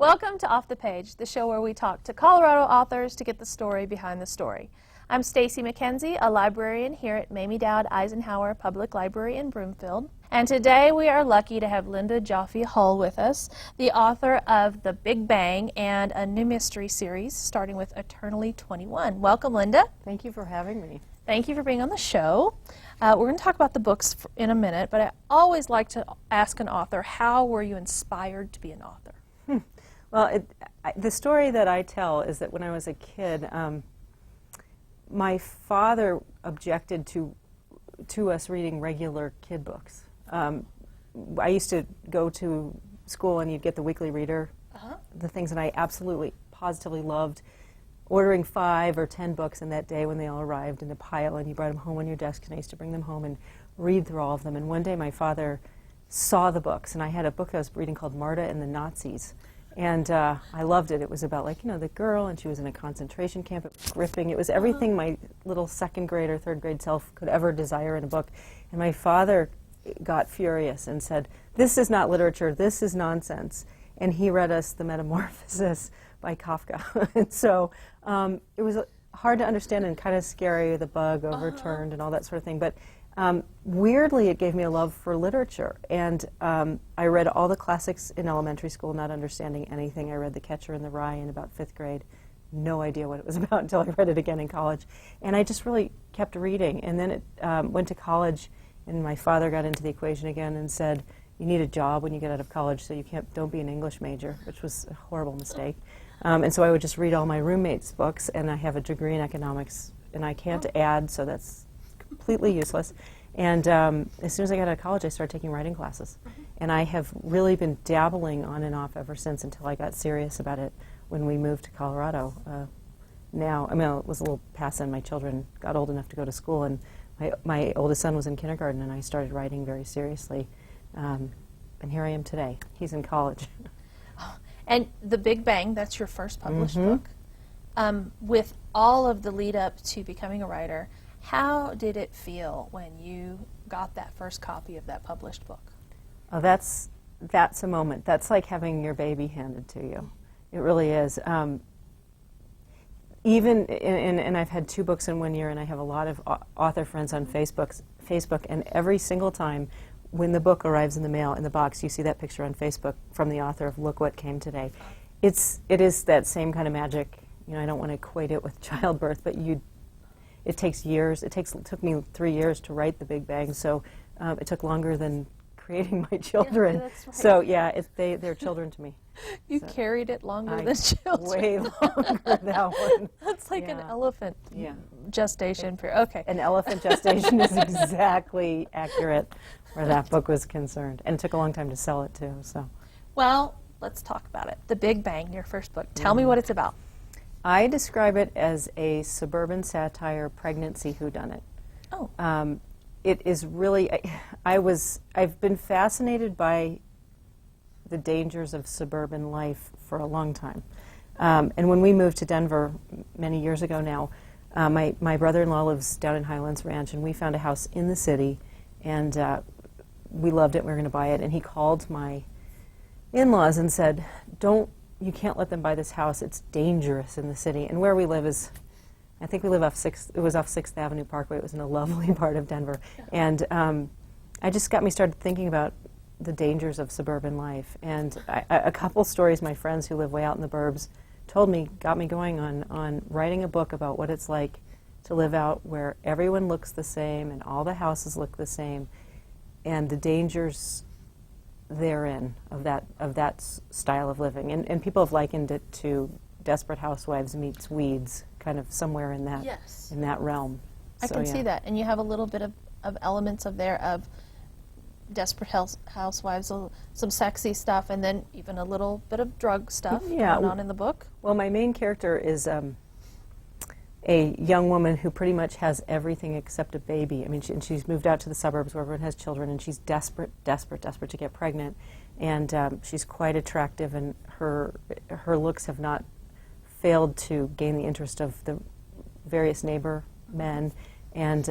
Welcome to Off the Page, the show where we talk to Colorado authors to get the story behind the story. I'm Stacy McKenzie, a librarian here at Mamie Dowd Eisenhower Public Library in Broomfield. And today we are lucky to have Linda Joffe Hull with us, the author of The Big Bang and a new mystery series starting with Eternally 21. Welcome, Linda. Thank you for having me. Thank you for being on the show. We're going to talk about the books in a minute, but I always like to ask an author, how were you inspired to be an author? Well, the story that I tell is that when I was a kid, my father objected to us reading regular kid books. I used to go to school and you'd get the weekly reader, the things that I absolutely, positively loved, ordering 5 or 10 books in that day when they all arrived in a pile, and you brought them home on your desk, and I used to bring them home and read through all of them. And one day my father saw the books, and I had a book I was reading called Marta and the Nazis. And I loved it. It was about, like, the girl, and she was in a concentration camp. It was gripping. It was everything my little second grade or third grade self could ever desire in a book. And my father got furious and said, "This is not literature. This is nonsense." And he read us The Metamorphosis by Kafka. And so it was hard to understand and kind of scary, the bug overturned and all that sort of thing. But weirdly, it gave me a love for literature. And I read all the classics in elementary school, not understanding anything. I read The Catcher in the Rye in about 5th grade. No idea what it was about until I read it again in college. And I just really kept reading. And then it went to college, and my father got into the equation again and said, "You need a job when you get out of college, so don't be an English major," which was a horrible mistake. And so I would just read all my roommates' books, and I have a degree in economics, and I can't add, so that's completely useless. And as soon as I got out of college, I started taking writing classes. And I have really been dabbling on and off ever since until I got serious about it when we moved to Colorado. It was a little past then. My children got old enough to go to school, and my oldest son was in kindergarten, and I started writing very seriously. And here I am today. He's in college. And The Big Bang, that's your first published book. With all of the lead up to becoming a writer, how did it feel when you got that first copy of that published book? Oh, that's a moment. That's like having your baby handed to you. It really is. And I've had 2 books in 1 year, and I have a lot of author friends on Facebook, and every single time when the book arrives in the mail, in the box, you see that picture on Facebook from the author of "Look What Came Today." It is that same kind of magic. I don't want to equate it with childbirth, but it takes years. It took me 3 years to write The Big Bang, so it took longer than creating my children. Yeah, that's right. So yeah, they're children to me. You carried it longer than children. Way longer, that one. That's like an elephant gestation period. Okay. An elephant gestation is exactly accurate where that book was concerned. And it took a long time to sell it, too. So, well, let's talk about it. The Big Bang, your first book. Tell me what it's about. I describe it as a suburban satire pregnancy whodunit. Oh. It is really, I've been fascinated by the dangers of suburban life for a long time. And when we moved to Denver many years ago now, my brother-in-law lives down in Highlands Ranch, and we found a house in the city, and we loved it. We were going to buy it, and he called my in-laws and said, you can't let them buy this house. It's dangerous in the city. And where we live is, I think we live off 6th Avenue Parkway. It was in a lovely part of Denver. And I just got me started thinking about the dangers of suburban life. And a couple stories my friends who live way out in the burbs told me got me going on writing a book about what it's like to live out where everyone looks the same and all the houses look the same, and the dangers therein of that style of living. And people have likened it to Desperate Housewives meets Weeds, kind of somewhere in that in that realm. I can see that. And you have a little bit of elements of Desperate Housewives, some sexy stuff, and then even a little bit of drug stuff going on in the book. Well, my main character is a young woman who pretty much has everything except a baby. I mean, she's moved out to the suburbs where everyone has children, and she's desperate to get pregnant. And she's quite attractive, and her looks have not failed to gain the interest of the various neighbor men. And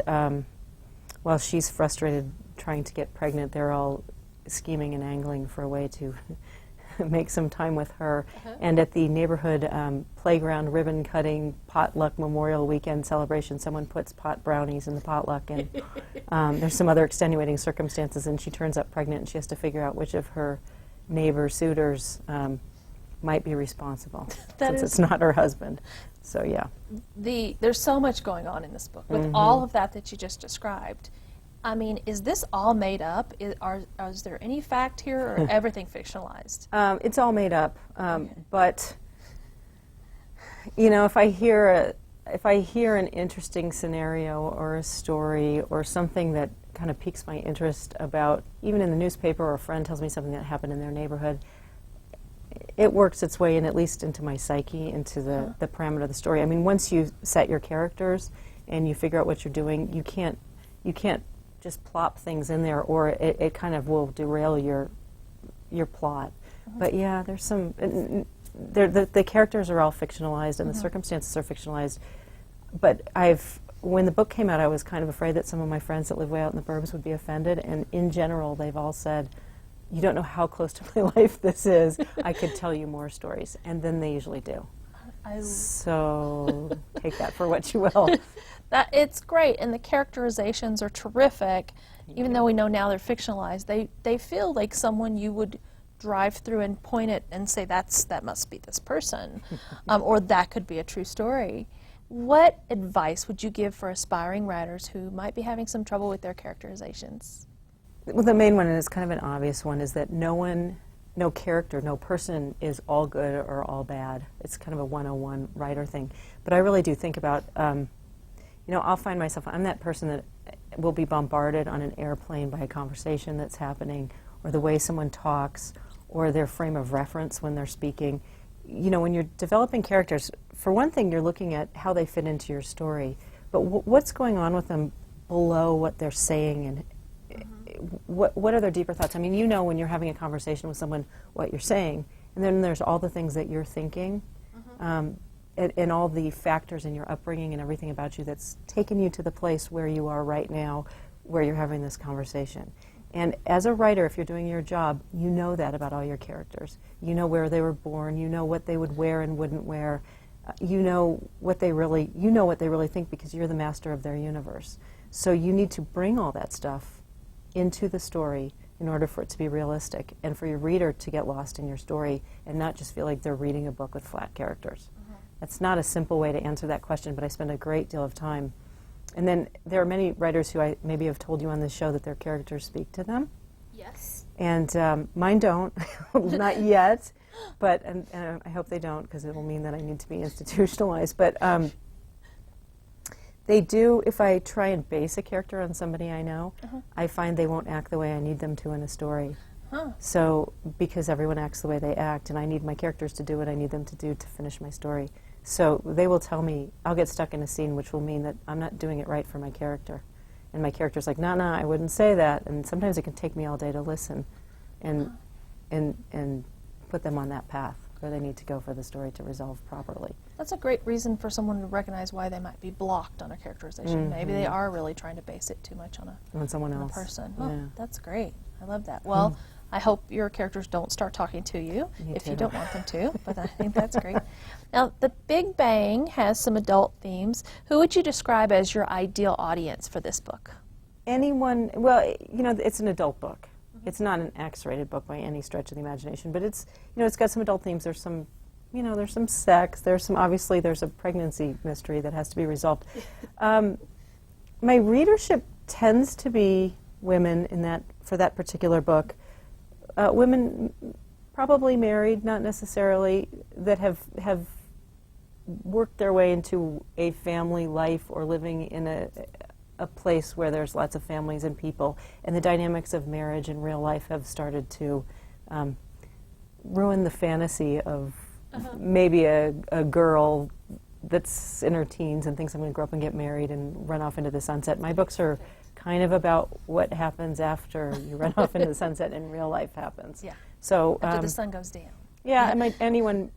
while she's frustrated trying to get pregnant, they're all scheming and angling for a way to make some time with her. And at the neighborhood playground ribbon cutting potluck Memorial Weekend celebration, someone puts pot brownies in the potluck, and there's some other extenuating circumstances, and she turns up pregnant, and she has to figure out which of her neighbor suitors might be responsible, since it's not her husband. So yeah. There's so much going on in this book with all of that you just described. I mean, is this all made up? Is there any fact here, or everything fictionalized? It's all made up, but you know, if I hear an interesting scenario or a story or something that kind of piques my interest about, even in the newspaper, or a friend tells me something that happened in their neighborhood, it works its way in, at least into my psyche, into the parameter of the story. I mean, once you set your characters and you figure out what you're doing, you can't just plop things in there, or it kind of will derail your plot. But yeah, there's some. The characters are all fictionalized, and the circumstances are fictionalized. But when the book came out, I was kind of afraid that some of my friends that live way out in the burbs would be offended. And in general, they've all said, "You don't know how close to my life this is. I could tell you more stories," and then they usually do. So take that for what you will. It's great, and the characterizations are terrific. Even though we know now they're fictionalized, they feel like someone you would drive through and point it and say, that must be this person, or that could be a true story. What advice would you give for aspiring writers who might be having some trouble with their characterizations? Well, the main one, and it's kind of an obvious one, is that no character, no person is all good or all bad. It's kind of a 101 writer thing. But I really do think about, I'll find myself, I'm that person that will be bombarded on an airplane by a conversation that's happening, or the way someone talks, or their frame of reference when they're speaking. You know, when you're developing characters, for one thing, you're looking at how they fit into your story, but what's going on with them below what they're saying, and what are their deeper thoughts? I mean, you know when you're having a conversation with someone what you're saying, and then there's all the things that you're thinking, and all the factors in your upbringing and everything about you that's taken you to the place where you are right now, where you're having this conversation. And as a writer, if you're doing your job, you know that about all your characters. You know where they were born, you know what they would wear and wouldn't wear, you know what they really think, because you're the master of their universe. So you need to bring all that stuff into the story in order for it to be realistic, and for your reader to get lost in your story and not just feel like they're reading a book with flat characters. That's not a simple way to answer that question, but I spend a great deal of time. And then there are many writers who I maybe have told you on this show that their characters speak to them. Yes. And mine don't, not yet, but and I hope they don't, because it will mean that I need to be institutionalized. But they do. If I try and base a character on somebody I know, I find they won't act the way I need them to in a story. So, because everyone acts the way they act, and I need my characters to do what I need them to do to finish my story. So they will tell me, I'll get stuck in a scene, which will mean that I'm not doing it right for my character. And my character's like, no, I wouldn't say that. And sometimes it can take me all day to listen and put them on that path where they need to go for the story to resolve properly. That's a great reason for someone to recognize why they might be blocked on a characterization. Maybe they are really trying to base it too much on someone else. A person. Yeah. Oh, that's great. I love that. Well, I hope your characters don't start talking to you if you don't want them to, but I think that's great. Now, The Big Bang has some adult themes. Who would you describe as your ideal audience for this book? Anyone, well, it's an adult book. It's not an X-rated book by any stretch of the imagination, but it's got some adult themes. There's some, there's some sex. Obviously there's a pregnancy mystery that has to be resolved. My readership tends to be women for that particular book. Women probably married, not necessarily, that have worked their way into a family life or living in a place where there's lots of families and people, and the dynamics of marriage in real life have started to ruin the fantasy of maybe a girl that's in her teens and thinks I'm going to grow up and get married and run off into the sunset. My books are kind of about what happens after you run off into the sunset and real life happens. Yeah. So after the sun goes down. Yeah, anyone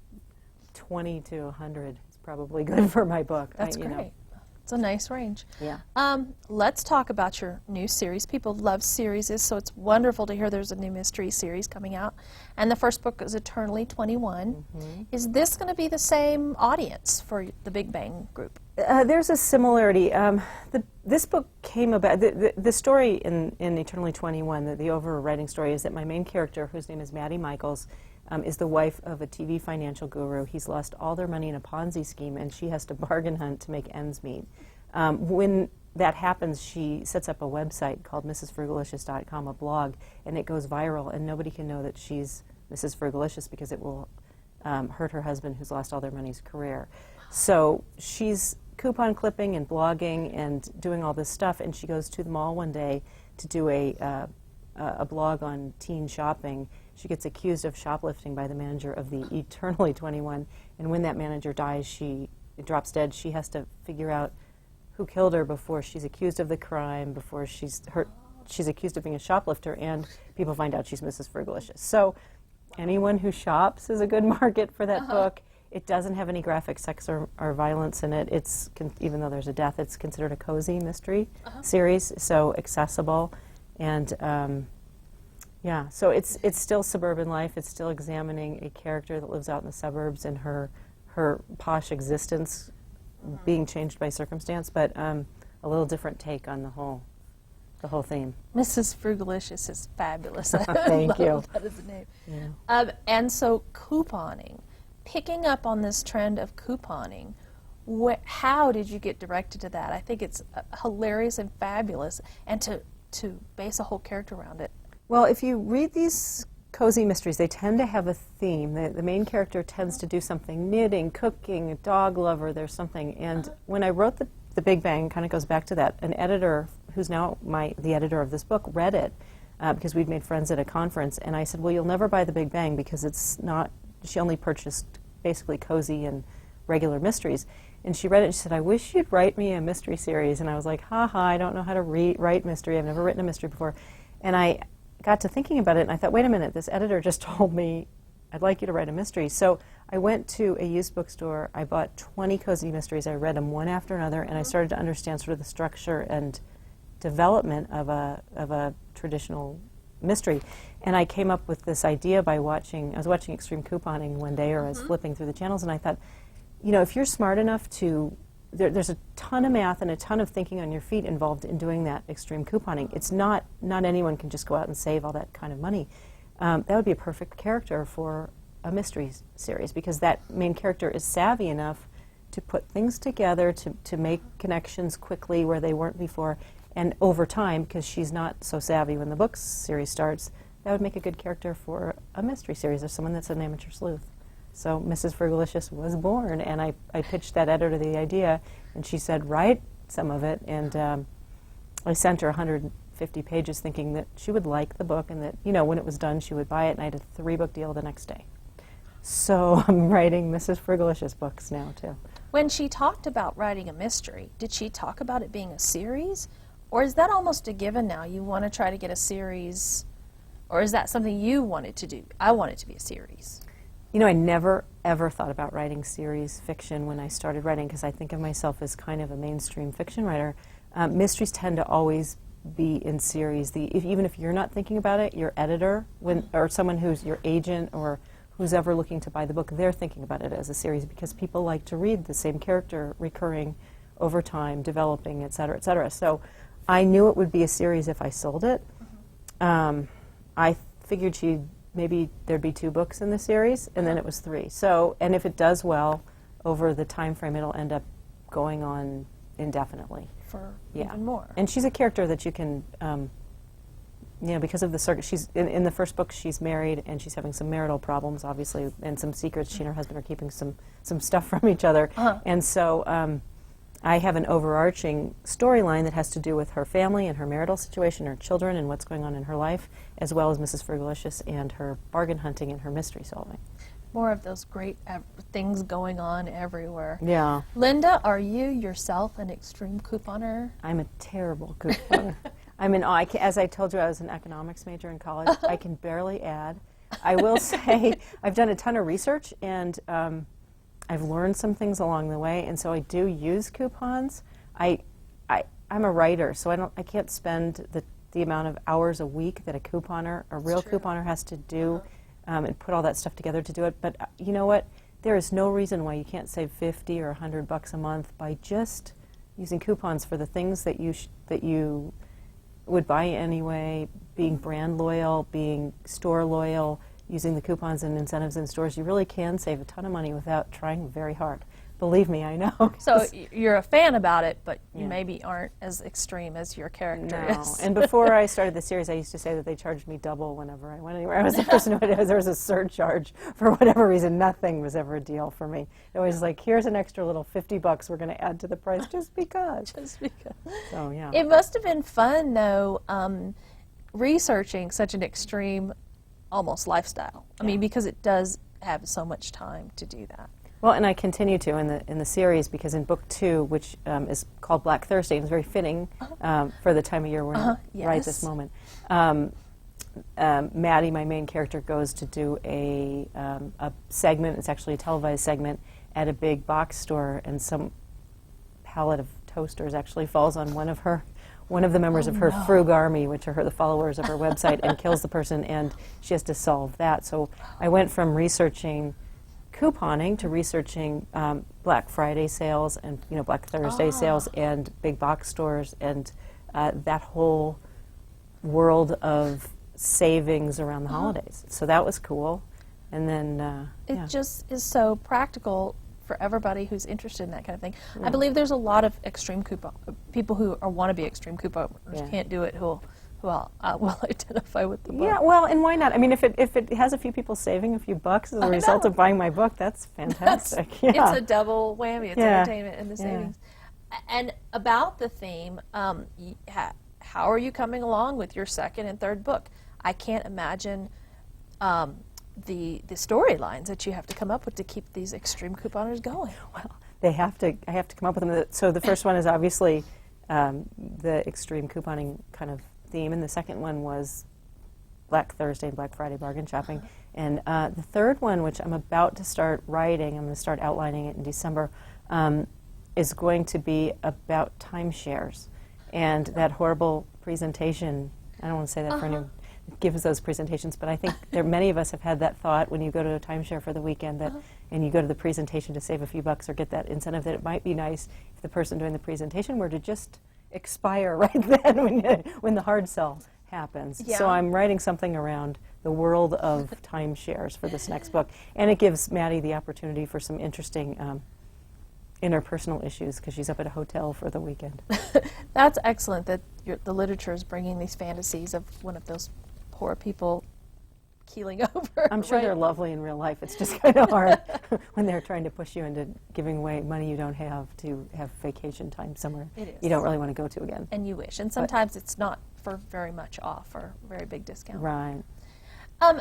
20 to 100 is probably good for my book. That's great. It's a nice range. Yeah. Let's talk about your new series. People love series, so it's wonderful to hear there's a new mystery series coming out. And the first book is Eternally 21. Is this going to be the same audience for the Big Bang group? There's a similarity. This book came about, the story in Eternally 21, the overriding story, is that my main character, whose name is Maddie Michaels, is the wife of a TV financial guru. He's lost all their money in a Ponzi scheme, and she has to bargain hunt to make ends meet. When that happens, she sets up a website called MrsFrugalicious.com, a blog, and it goes viral, and nobody can know that she's Mrs. Frugalicious because it will hurt her husband, who's lost all their money's career. So she's coupon clipping and blogging and doing all this stuff, and she goes to the mall one day to do a blog on teen shopping. She gets accused of shoplifting by the manager of the Eternally 21, and when that manager dies, she drops dead. She has to figure out who killed her before she's accused of the crime, before she's accused of being a shoplifter, and people find out she's Mrs. Frugalicious. So anyone who shops is a good market for that book. It doesn't have any graphic sex or violence in it. It's even though there's a death, it's considered a cozy mystery series, so accessible. And yeah, so it's still suburban life. It's still examining a character that lives out in the suburbs and her posh existence being changed by circumstance, but a little different take on the whole theme. Mrs. Frugalicious is fabulous. Thank you. That is the name. Yeah. And so couponing, picking up on this trend of couponing, how did you get directed to that? I think it's hilarious and fabulous, and to base a whole character around it. Well, if you read these cozy mysteries, they tend to have a theme. The main character tends to do something, knitting, cooking, a dog lover, there's something. And when I wrote the Big Bang, kind of goes back to that, an editor who's now the editor of this book read it because we'd made friends at a conference, and I said, well, you'll never buy the Big Bang because it's not, she only purchased basically cozy and regular mysteries. And she read it and she said, I wish you'd write me a mystery series. And I was like, I don't know how to write mystery. I've never written a mystery before. And I got to thinking about it, and I thought, wait a minute, this editor just told me I'd like you to write a mystery. So I went to a used bookstore. I bought 20 cozy mysteries. I read them one after another, and I started to understand sort of the structure and development of a traditional mystery. And I came up with this idea by I was watching Extreme Couponing one day, or I was flipping through the channels, and I thought, you know, if you're smart enough to, there's a ton of math and a ton of thinking on your feet involved in doing that extreme couponing. It's not anyone can just go out and save all that kind of money. That would be a perfect character for a mystery series, because that main character is savvy enough to put things together, to make connections quickly where they weren't before, and over time, because she's not so savvy when the book series starts, that would make a good character for a mystery series, or someone that's an amateur sleuth. So Mrs. Frugalicious was born, and I pitched that editor the idea, and she said, write some of it, and I sent her 150 pages thinking that she would like the book, and that, you know, when it was done, she would buy it, and I had a 3-book deal the next day. So I'm writing Mrs. Frugalicious books now, too. When she talked about writing a mystery, did she talk about it being a series? Or is that almost a given now? You want to try to get a series, or is that something you wanted to do? I want it to be a series. You know, I never, ever thought about writing series fiction when I started writing, because I think of myself as kind of a mainstream fiction writer. Mysteries tend to always be in series. Even if you're not thinking about it, your editor, or someone who's your agent, or who's ever looking to buy the book, they're thinking about it as a series, because people like to read the same character recurring over time, developing, et cetera, et cetera. So I knew it would be a series if I sold it. I figured maybe there'd be 2 books in the series, and then it was 3. So, and if it does well over the time frame, it'll end up going on indefinitely. For even more. And she's a character that you can, you know, because of the circuit. She's in the first book. She's married, and she's having some marital problems, obviously, and some secrets. She and her husband are keeping some stuff from each other, and so I have an overarching storyline that has to do with her family and her marital situation, her children, and what's going on in her life, as well as Mrs. Frugalicious and her bargain hunting and her mystery solving. More of those great things going on everywhere. Yeah. Linda, are you yourself an extreme couponer? I'm a terrible couponer. I'm in awe. As I told you, I was an economics major in college. I can barely add. I will say I've done a ton of research, and I've learned some things along the way, and so I do use coupons. I'm a writer, so I can't spend the amount of hours a week that a real couponer has to do, and put all that stuff together to do it. But you know what? There is no reason why you can't save $50 or $100 a month by just using coupons for the things that you would buy anyway, being brand loyal, being store loyal, using the coupons and incentives in stores. You really can save a ton of money without trying very hard. Believe me, I know. So you're a fan about it, but you maybe aren't as extreme as your character is. And before I started the series, I used to say that they charged me double whenever I went anywhere. I was the person who there was a surcharge for whatever reason. Nothing was ever a deal for me. It was like, here's an extra little $50 we're going to add to the price just because. Just because. So yeah. It must have been fun, though, researching such an extreme, almost lifestyle. I mean, because it does have so much time to do that. Well, and I continue to in the series, because in book 2, which is called Black Thursday, and it's very fitting for the time of year we're in right this moment. Maddie, my main character, goes to do a segment. It's actually a televised segment at a big box store, and some pallet of toasters actually falls on one of the members of her Frug Army, which are the followers of her website, and kills the person, and she has to solve that. So I went from researching couponing to researching Black Friday sales and Black Thursday sales and big box stores and that whole world of savings around the holidays. So that was cool. And then it just is so practical for everybody who's interested in that kind of thing. I believe there's a lot of extreme people who want to be extreme couponers can't do it who will identify with the book. Yeah, well, and why not? I mean, if it has a few people saving a few bucks as a result of buying my book, that's fantastic. It's a double whammy. It's entertainment and the savings. And about the theme, how are you coming along with your second and third book? I can't imagine the storylines that you have to come up with to keep these extreme couponers going. Well, I have to come up with them. So the first one is obviously the extreme couponing kind of theme, and the second one was Black Thursday and Black Friday bargain shopping. And the third one, which I'm about to start writing, I'm going to start outlining it in December, is going to be about timeshares and that horrible presentation. I don't want to say that for anyone who gives those presentations, but I think many of us have had that thought when you go to a timeshare for the weekend that, and you go to the presentation to save a few bucks or get that incentive, that it might be nice if the person doing the presentation were to just expire right then when the hard sell happens. So I'm writing something around the world of timeshares for this next book, and it gives Maddie the opportunity for some interesting interpersonal issues because she's up at a hotel for the weekend. That's excellent that the literature is bringing these fantasies of one of those poor people keeling over. I'm sure they're lovely in real life. It's just kind of hard when they're trying to push you into giving away money you don't have to have vacation time somewhere you don't really want to go to again. And you wish. And sometimes it's not for very much off or very big discount. Right.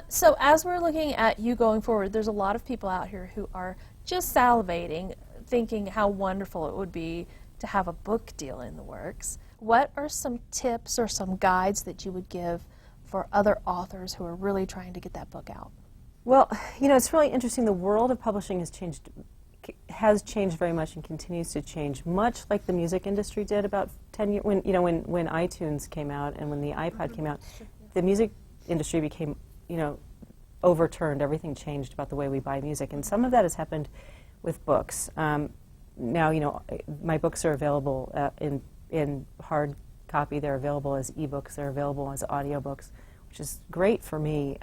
So as we're looking at you going forward, there's a lot of people out here who are just salivating, thinking how wonderful it would be to have a book deal in the works. What are some tips or some guides that you would give for other authors who are really trying to get that book out? Well, it's really interesting. The world of publishing has changed very much and continues to change, much like the music industry did about 10 years when iTunes came out and when the iPod came out. The music industry became, overturned. Everything changed about the way we buy music, and some of that has happened with books. Now, my books are available in hard copy. They're available as ebooks. They're available as audiobooks, which is great for me.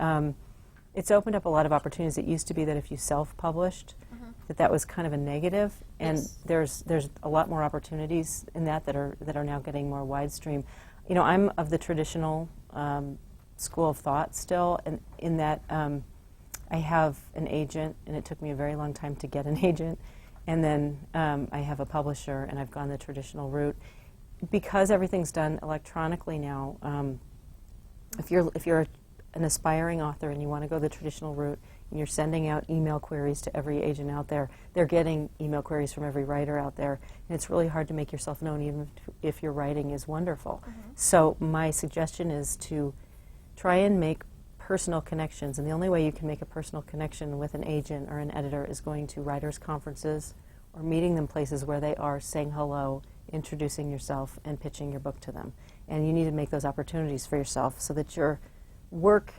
It's opened up a lot of opportunities. It used to be that if you self-published, that was kind of a negative, and there's a lot more opportunities in that are now getting more widestream. I'm of the traditional school of thought still, and in that I have an agent, and it took me a very long time to get an agent, and then I have a publisher, and I've gone the traditional route. Because everything's done electronically now, if you're an aspiring author and you want to go the traditional route and you're sending out email queries to every agent out there, they're getting email queries from every writer out there, and it's really hard to make yourself known even if your writing is wonderful. So my suggestion is to try and make personal connections, and the only way you can make a personal connection with an agent or an editor is going to writers' conferences or meeting them places where they are, saying hello, introducing yourself and pitching your book to them. And you need to make those opportunities for yourself so that your work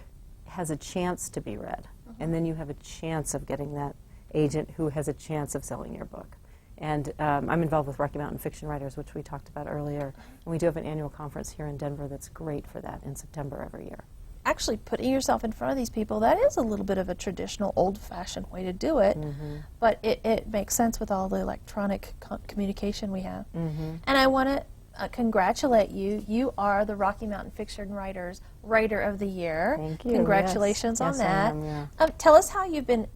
has a chance to be read. And then you have a chance of getting that agent who has a chance of selling your book. And I'm involved with Rocky Mountain Fiction Writers, which we talked about earlier. And we do have an annual conference here in Denver that's great for that in September every year. Actually, putting yourself in front of these people, that is a little bit of a traditional, old-fashioned way to do it. But it makes sense with all the electronic communication we have. And I want to congratulate you. You are the Rocky Mountain Fiction Writers Writer of the Year. Thank you. Congratulations on Yes, that. I am, yeah. Tell us how you've been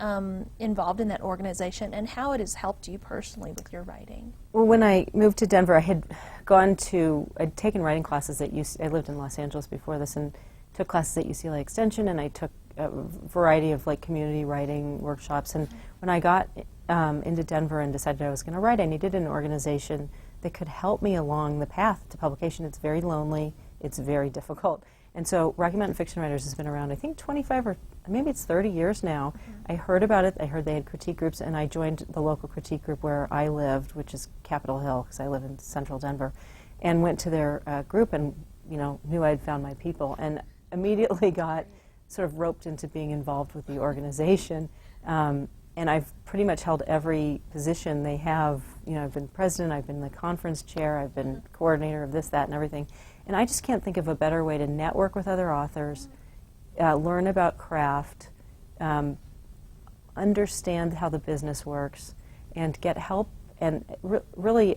involved in that organization and how it has helped you personally with your writing. Well, when I moved to Denver, I'd taken writing classes at I lived in Los Angeles before this, and took classes at UCLA Extension, and I took a variety of community writing workshops. And when I got into Denver and decided I was going to write, I needed an organization that could help me along the path to publication. It's very lonely. It's very difficult. And so Rocky Mountain Fiction Writers has been around, I think, 25 or maybe it's 30 years now. I heard about it. I heard they had critique groups, and I joined the local critique group where I lived, which is Capitol Hill, because I live in central Denver, and went to their group and knew I'd found my people, and immediately got sort of roped into being involved with the organization. And I've pretty much held every position they have. I've been president, I've been the conference chair, I've been coordinator of this, that, and everything. And I just can't think of a better way to network with other authors, learn about craft, understand how the business works, and get help and really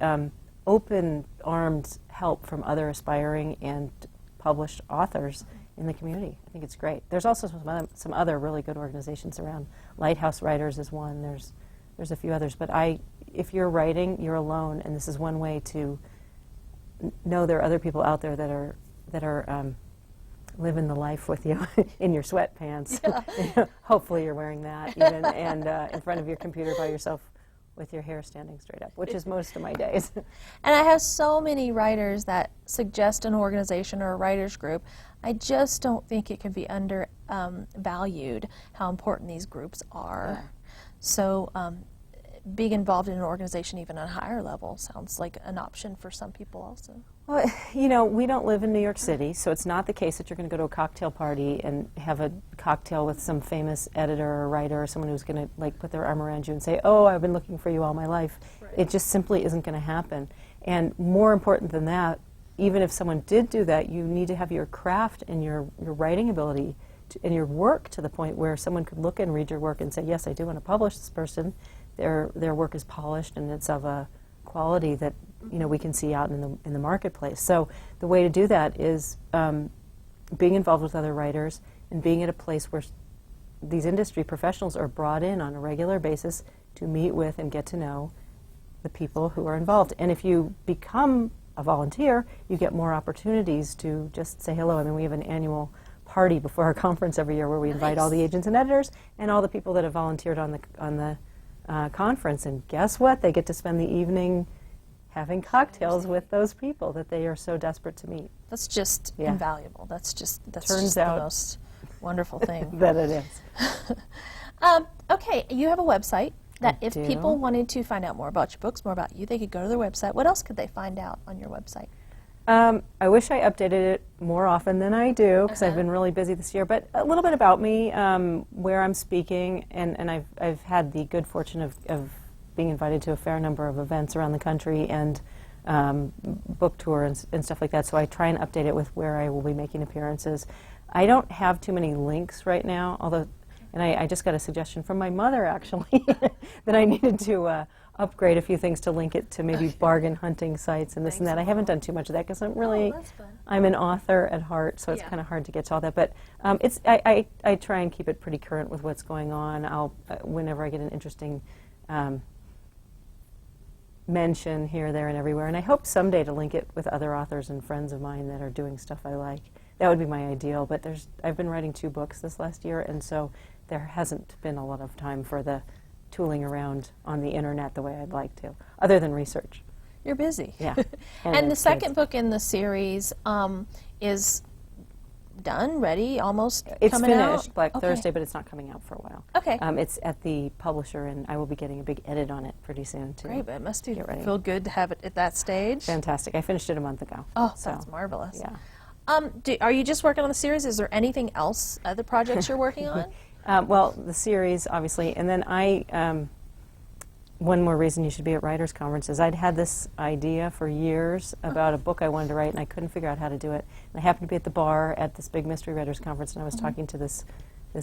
open-armed help from other aspiring and published authors in the community. I think it's great. There's also some other really good organizations around. Lighthouse Writers is one. There's a few others. But if you're writing, you're alone, and this is one way to know there are other people out there that are living the life with you in your sweatpants. Yeah. Hopefully you're wearing that even, and in front of your computer by yourself with your hair standing straight up, which is most of my days. And I have so many writers that suggest an organization or a writers group. I just don't think it can be undervalued how important these groups are. Yeah. So being involved in an organization even on a higher level sounds like an option for some people also. Well, we don't live in New York City, so it's not the case that you're going to go to a cocktail party and have a cocktail with some famous editor or writer or someone who's going to put their arm around you and say, "Oh, I've been looking for you all my life." Right. It just simply isn't going to happen. And more important than that, even if someone did do that, you need to have your craft and your writing ability and your work to the point where someone could look and read your work and say, "Yes, I do want to publish this person. Their work is polished and it's of a quality that we can see out in the marketplace." So the way to do that is being involved with other writers and being at a place where these industry professionals are brought in on a regular basis to meet with and get to know the people who are involved. And if you become a volunteer, you get more opportunities to just say hello. I mean, we have an annual party before our conference every year where we invite all the agents and editors and all the people that have volunteered on the conference, and guess what? They get to spend the evening having cocktails with those people that they are so desperate to meet. That's just invaluable. That's just Turns the out most wonderful thing. that it is. Okay, you have a website that if people wanted to find out more about your books, more about you, they could go to their website. What else could they find out on your website? I wish I updated it more often than I do because I've been really busy this year. But a little bit about me, where I'm speaking, and I've had the good fortune of being invited to a fair number of events around the country and book tour and stuff like that. So I try and update it with where I will be making appearances. I don't have too many links right now, although, and I just got a suggestion from my mother actually that I needed to upgrade a few things to link it to maybe bargain hunting sites and this and that. I haven't done too much of that because I'm an author at heart, so it's kind of hard to get to all that. But I try and keep it pretty current with what's going on. I'll whenever I get an interesting mention here, there, and everywhere. And I hope someday to link it with other authors and friends of mine that are doing stuff I like. That would be my ideal. But I've been writing 2 books this last year, and so there hasn't been a lot of time for the tooling around on the internet the way I'd like to, other than research. You're busy. Yeah. And the second book in the series is done, ready, almost It's coming finished out? Black Okay. Thursday, but it's not coming out for a while. Okay. It's at the publisher, and I will be getting a big edit on it pretty soon, too. Great, but it must Get ready. feel good to have it at that stage. Fantastic. I finished it a month ago. Oh, so, that's marvelous. Yeah. Are you just working on the series? Is there anything else, other projects you're working on? Well, the series, obviously, and then one more reason you should be at writers' conferences. I'd had this idea for years about a book I wanted to write, and I couldn't figure out how to do it. And I happened to be at the bar at this big mystery writers' conference, and I was talking to this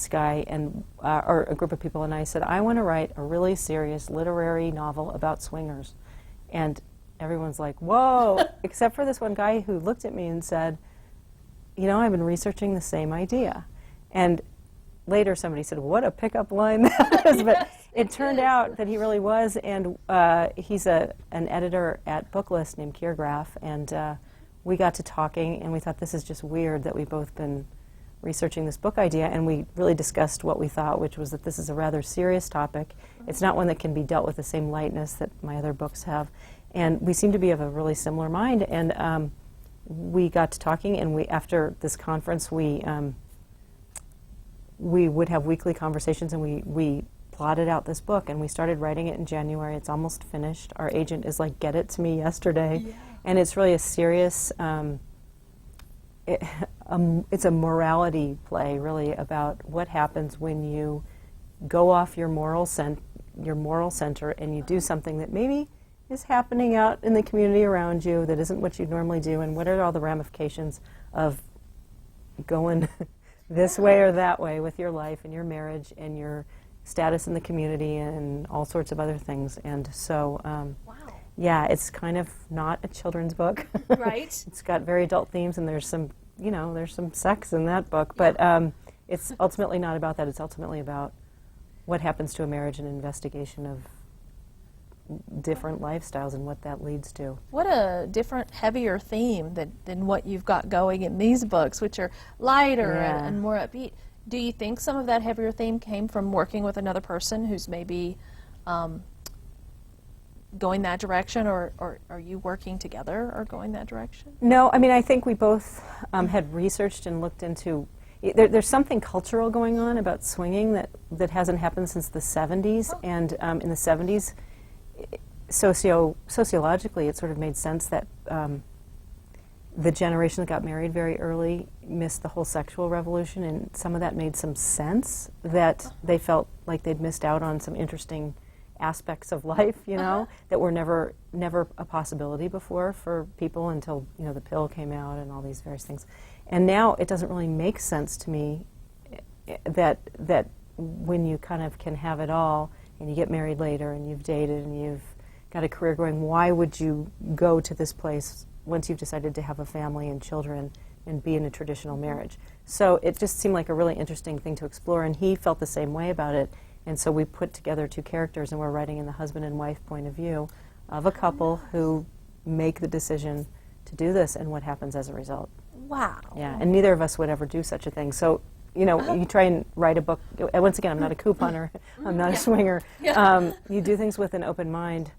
guy and or a group of people, and I said, I want to write a really serious literary novel about swingers. And everyone's like, whoa, except for this one guy who looked at me and said, you know, I've been researching the same idea. And later somebody said, what a pickup line that is. But it turned out that he really was, and he's an editor at Booklist named Keir Graff, and we got to talking, and we thought this is just weird that we've both been researching this book idea, and we really discussed what we thought, which was that this is a rather serious topic. It's not one that can be dealt with the same lightness that my other books have, and we seem to be of a really similar mind, and we got to talking, and after this conference, we would have weekly conversations, and we plotted out this book, and we started writing it in January. It's almost finished. Our agent is like, get it to me yesterday. Yeah. And it's really a serious, it's a morality play, really, about what happens when you go off your moral center and you do something that maybe is happening out in the community around you that isn't what you normally do, and what are all the ramifications of going this way or that way with your life and your marriage and your status in the community and all sorts of other things. And so, wow. Yeah, it's kind of not a children's book. Right. It's got very adult themes, and there's some, there's some sex in that book. But it's ultimately not about that. It's ultimately about what happens to a marriage and investigation of different lifestyles and what that leads to. What a different, heavier theme than what you've got going in these books, which are lighter and more upbeat. Do you think some of that heavier theme came from working with another person who's maybe going that direction, or are you working together or going that direction? No, I mean, I think we both had researched and looked into. There's something cultural going on about swinging that hasn't happened since the 70s, and in the 70s, sociologically, it sort of made sense that the generation that got married very early missed the whole sexual revolution, and some of that made some sense, that they felt like they'd missed out on some interesting aspects of life, that were never a possibility before for people until, the pill came out and all these various things. And now it doesn't really make sense to me that when you kind of can have it all, and you get married later, and you've dated, and you've got a career going, why would you go to this place once you've decided to have a family and children and be in a traditional marriage? So it just seemed like a really interesting thing to explore, and he felt the same way about it. And so we put together two characters, and we're writing in the husband and wife point of view of a couple who make the decision to do this and what happens as a result. Wow. Yeah, and neither of us would ever do such a thing. So you try and write a book. Once again, I'm not a couponer. I'm not a swinger. Yeah. You do things with an open mind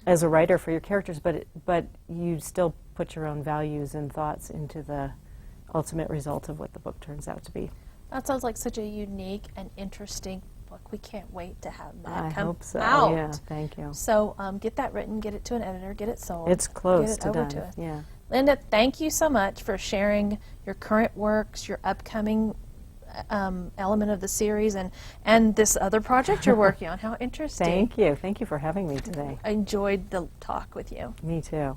as a writer for your characters, but you still put your own values and thoughts into the ultimate result of what the book turns out to be. That sounds like such a unique and interesting book. We can't wait to have that I come hope so. out. Yeah, thank you. So get that written, get it to an editor, get it sold. It's close get it to over done. to us. Yeah. Linda, thank you so much for sharing your current works, your upcoming element of the series, and this other project you're working on. How interesting. Thank you. Thank you for having me today. I enjoyed the talk with you. Me too.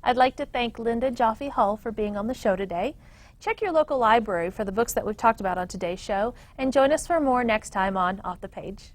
I'd like to thank Linda Joffe Hull for being on the show today. Check your local library for the books that we've talked about on today's show, and join us for more next time on Off the Page.